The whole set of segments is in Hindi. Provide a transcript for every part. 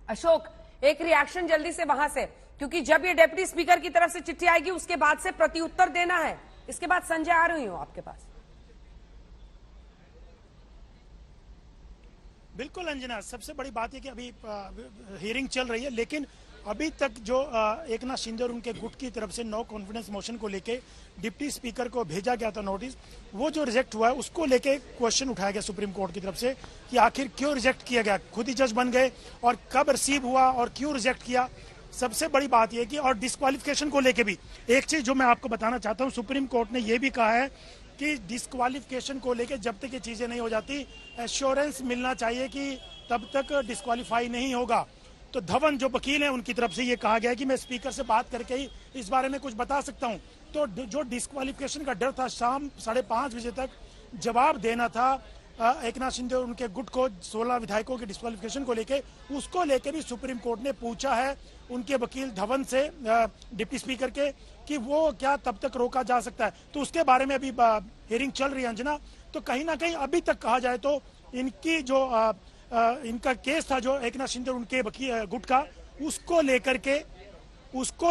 अशोक, एक रिएक्शन जल्दी से वहां से, क्योंकि जब ये डेप्यूटी स्पीकर की तरफ से चिट्ठी आएगी उसके बाद से प्रत्युत्तर देना है। इसके बाद संजय आ रही हूं आपके पास। बिल्कुल अंजना, सबसे बड़ी बात है कि अभी हियरिंग चल रही है, लेकिन अभी तक जो एकनाथ शिंदे और उनके गुट की तरफ से नो कॉन्फिडेंस मोशन को लेके डिप्टी स्पीकर को भेजा गया था नोटिस, वो जो रिजेक्ट हुआ है उसको लेके क्वेश्चन उठाया गया सुप्रीम कोर्ट की तरफ से कि आखिर क्यों रिजेक्ट किया गया। खुद ही जज बन गए और कब रिसीव हुआ और क्यों रिजेक्ट किया। सबसे बड़ी बात यह कि और डिस्क्वालिफिकेशन को लेके भी एक चीज जो मैं आपको बताना चाहता हूँ, सुप्रीम कोर्ट ने यह भी कहा है कि डिस्क्वालिफिकेशन को लेके जब तक ये चीजें नहीं हो जाती, एश्योरेंस मिलना चाहिए कि तब तक डिस्क्वालीफाई नहीं होगा। तो धवन जो वकील हैं उनकी तरफ से ये कहा गया है कि मैं स्पीकर से बात करके ही इस बारे में कुछ बता सकता हूं। तो जो डिस्क्वालिफिकेशन का डर था, शाम 5:30 बजे तक जवाब देना था एकनाथ शिंदे और उनके गुट को 16 विधायकों के डिस्क्वालिफिकेशन को लेके, उसको लेकर भी सुप्रीम कोर्ट ने पूछा है उनके वकील धवन से, डिप्टी स्पीकर के, कि वो क्या तब तक रोका जा सकता है। तो उसके बारे में अभी हियरिंग चल रही है अंजना। तो कहीं ना कहीं अभी तक कहा जाए तो इनकी जो इनका केस था जो एकनाथ शिंदे और उनके वकील गुट का, उसको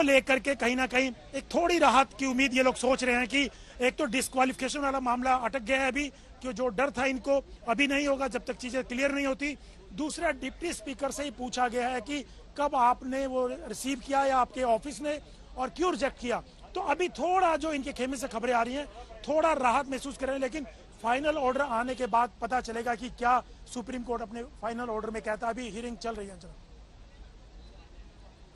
लेकर के कहीं ना कहीं एक थोड़ी राहत की उम्मीद ये लोग सोच रहे हैं कि एक तो डिस्क्वालिफिकेशन वाला मामला अटक गया है अभी, कि जो डर था इनको अभी नहीं होगा जब तक चीजें क्लियर नहीं होती। दूसरा, डिप्टी स्पीकर से ही पूछा गया है कि कब आपने वो रिसीव किया या आपके ऑफिस ने, और क्यों रिजेक्ट किया। तो अभी थोड़ा जो इनके खेमे से खबरें आ रही हैं, थोड़ा राहत महसूस कर रहे हैं, लेकिन फाइनल ऑर्डर आने के बाद पता चलेगा कि क्या सुप्रीम कोर्ट अपने फाइनल ऑर्डर में कहता है। अभी हियरिंग चल रही है।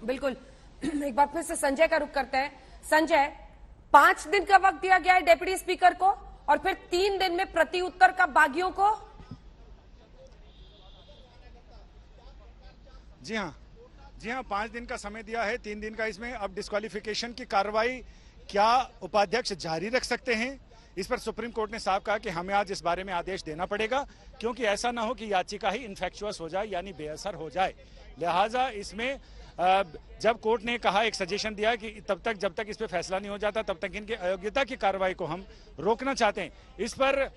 बिल्कुल, एक बार फिर से संजय का रुख करते हैं। संजय, 5 दिन का वक्त दिया गया है डेप्यूटी स्पीकर को और फिर 3 दिन में प्रत्युत्तर का बागियों को। जी हाँ, 5 दिन का समय दिया है, 3 दिन का इसमें। अब डिस्क्वालिफिकेशन की कार्रवाई क्या उपाध्यक्ष जारी रख सकते हैं, इस पर सुप्रीम कोर्ट ने साफ कहा कि हमें आज इस बारे में आदेश देना पड़ेगा, क्योंकि ऐसा ना हो कि याचिका ही इन्फेक्चुअस हो जाए, यानी बेअसर हो जाए। लिहाजा इसमें जब कोर्ट ने कहा, एक सजेशन दिया कि तब तक जब तक इस पर फैसला नहीं हो जाता तब तक इनकी अयोग्यता की कार्रवाई को हम रोकना चाहते हैं। इस पर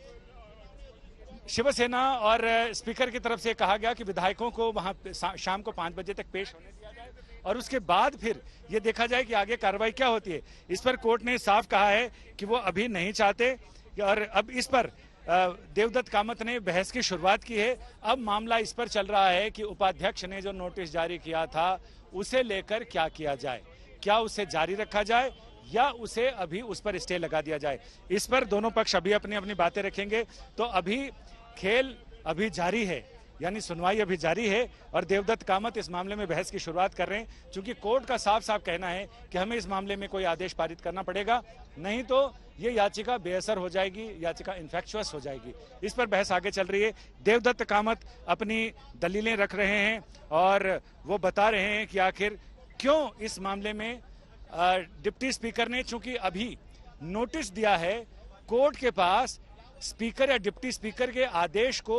शिवसेना और स्पीकर की तरफ से कहा गया कि विधायकों को वहां शाम को 5 बजे तक पेश होने दिया जाए और उसके बाद फिर ये देखा जाए कि आगे कार्रवाई क्या होती है। इस पर कोर्ट ने साफ कहा है कि वो अभी नहीं चाहते, और अब इस पर देवदत्त कामत ने बहस की शुरुआत की है। अब मामला इस पर चल रहा है कि उपाध्यक्ष ने जो नोटिस जारी किया था उसे लेकर क्या किया जाए, क्या उसे जारी रखा जाए या उसे अभी उस पर स्टे लगा दिया जाए। इस पर दोनों पक्ष अभी अपनी अपनी बातें रखेंगे। तो अभी खेल अभी जारी है, यानी सुनवाई अभी जारी है और देवदत्त कामत इस मामले में बहस की शुरुआत कर रहे हैं, क्योंकि कोर्ट का साफ साफ कहना है कि हमें इस मामले में कोई आदेश पारित करना पड़ेगा, नहीं तो ये याचिका बेअसर हो जाएगी, याचिका इन्फेक्चुअस हो जाएगी। इस पर बहस आगे चल रही है। देवदत्त कामत अपनी दलीलें रख रहे हैं और वो बता रहे हैं कि आखिर क्यों इस मामले में डिप्टी स्पीकर ने, चूंकि अभी नोटिस दिया है, कोर्ट के पास स्पीकर या डिप्टी स्पीकर के आदेश को,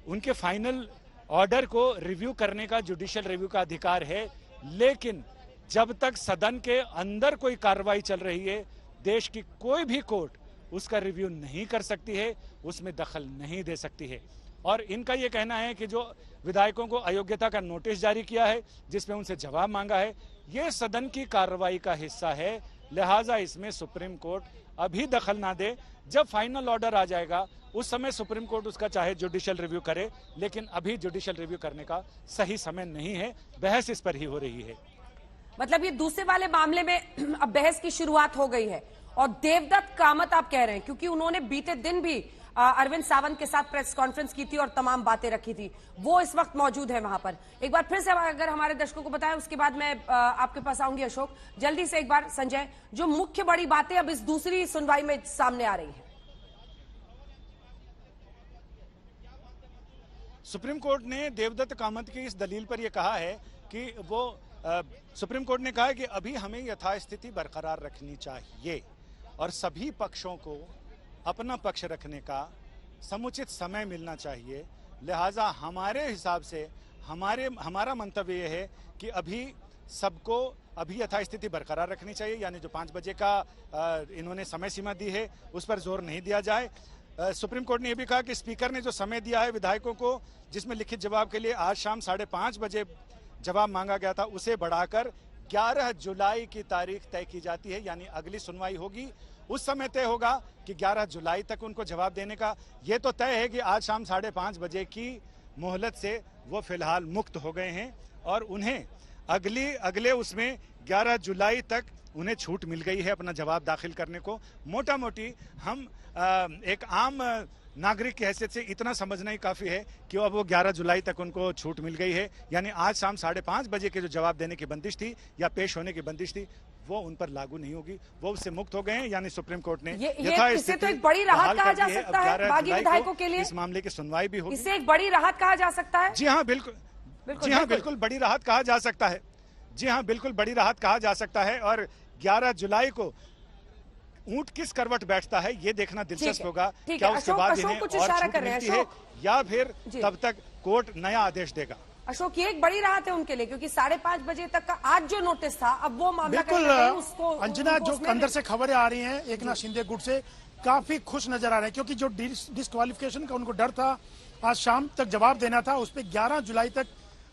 उनके फाइनल ऑर्डर को रिव्यू करने का जुडिशियल रिव्यू का अधिकार है, लेकिन जब तक सदन के अंदर कोई कार्रवाई चल रही है, देश की कोई भी कोर्ट उसका रिव्यू नहीं कर सकती है, उसमें दखल नहीं दे सकती है। और इनका यह कहना है कि जो विधायकों को अयोग्यता का नोटिस जारी किया है, जिसमें उनसे जवाब मांगा है, यह सदन की कार्रवाई का हिस्सा है, लिहाजा इसमें सुप्रीम कोर्ट अभी दखल ना दे। जब फाइनल ऑर्डर आ जाएगा उस समय सुप्रीम कोर्ट उसका चाहे जुडिशियल रिव्यू करे, लेकिन अभी जुडिशियल रिव्यू करने का सही समय नहीं है, बहस इस पर ही हो रही है। मतलब ये दूसरे वाले मामले में अब बहस की शुरुआत हो गई है। और देवदत्त कामत आप कह रहे हैं क्योंकि उन्होंने बीते दिन भी अरविंद सावंत के साथ प्रेस कॉन्फ्रेंस की थी और तमाम बातें रखी थी, वो इस वक्त मौजूद है वहां पर। एक बार फिर से अगर हमारे दर्शकों को बताएं, उसके बाद मैं आपके पास आऊंगी। अशोक, जल्दी से एक बार संजय, जो मुख्य बड़ी बातें अब इस दूसरी सुनवाई में सामने आ रही है। सुप्रीम कोर्ट ने देवदत्त कामत की इस दलील पर यह कहा है कि वो सुप्रीम कोर्ट ने कहा है कि अभी हमें यथास्थिति बरकरार रखनी चाहिए और सभी पक्षों को अपना पक्ष रखने का समुचित समय मिलना चाहिए। लिहाजा हमारे हिसाब से हमारा मंतव्य यह है कि अभी सबको अभी यथास्थिति बरकरार रखनी चाहिए, यानी जो 5 बजे का इन्होंने समय सीमा दी है उस पर जोर नहीं दिया जाए। सुप्रीम कोर्ट ने यह भी कहा कि स्पीकर ने जो समय दिया है विधायकों को, जिसमें लिखित जवाब के लिए आज शाम 5:30 बजे जवाब मांगा गया था, उसे बढ़ाकर 11 जुलाई की तारीख तय की जाती है। यानी अगली सुनवाई होगी उस समय तय होगा कि 11 जुलाई तक उनको जवाब देने का। ये तो तय है कि आज शाम 5:30 बजे की मोहलत से वो फिलहाल मुक्त हो गए हैं और उन्हें अगले उसमें 11 जुलाई तक उन्हें छूट मिल गई है अपना जवाब दाखिल करने को। मोटा मोटी हम एक आम नागरिक की हैसियत से इतना समझना ही काफी है कि अब वो 11 जुलाई तक उनको छूट मिल गई है। यानी आज शाम 5:30 बजे के जो जवाब देने की बंदिश थी या पेश होने की बंदिश थी, वो उन पर लागू नहीं होगी, वो उससे मुक्त हो गए हैं। यानी सुप्रीम कोर्ट ने इसे तो एक बड़ी राहत कहा जा सकता है बागी विधायकों के लिए। इस मामले की सुनवाई भी होगी, इसे एक बड़ी राहत कहा जा सकता है। जी हाँ बिल्कुल, जी हाँ बिल्कुल बड़ी राहत कहा जा सकता है। जी हाँ बिल्कुल बड़ी राहत कहा जा सकता है। और 11 जुलाई को ऊंट किस करवट बैठता है ये देखना दिलचस्प होगा। क्या उसके बाद इन्हें और छूट मिलती है या फिर तब तक कोर्ट नया आदेश देगा। अशोक, ये एक बड़ी राहत है उनके लिए, क्योंकि 5:30 बजे तक का आज जो नोटिस था, अब वो मामला बिल्कुल उसको अंजना, जो अंदर से खबरें आ रही हैं एकनाथ शिंदे गुट से, काफी खुश नजर आ रहे हैं, क्योंकि जो डिस्क्वालिफिकेशन का उनको डर था, आज शाम तक जवाब देना था, उस पर 11 जुलाई तक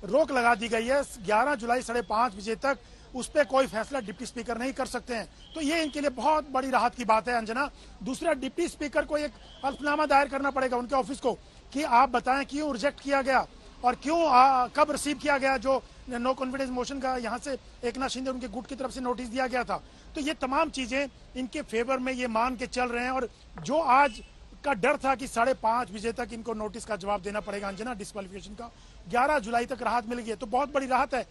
रोक लगा दी गई है। 11 जुलाई 5:30 बजे तक उस पर कोई फैसला डिप्टी स्पीकर नहीं कर सकते हैं। तो ये इनके लिए बहुत बड़ी राहत की बात है अंजना। दूसरा, डिप्टी स्पीकर को एक हल्फनामा दायर करना पड़ेगा उनके ऑफिस को कि आप बताएं क्यों रिजेक्ट किया गया और क्यों कब रिसीव किया गया जो नो कॉन्फिडेंस मोशन का यहाँ से एकनाथ शिंदे उनके गुट की तरफ से नोटिस दिया गया था। तो ये तमाम चीजें इनके फेवर में ये मान के चल रहे हैं। और जो आज का डर था कि 5:30 बजे तक इनको नोटिस का जवाब देना पड़ेगा अंजना डिस्क्वालिफिकेशन का, 11 जुलाई तक राहत मिल गई है, तो बहुत बड़ी राहत है।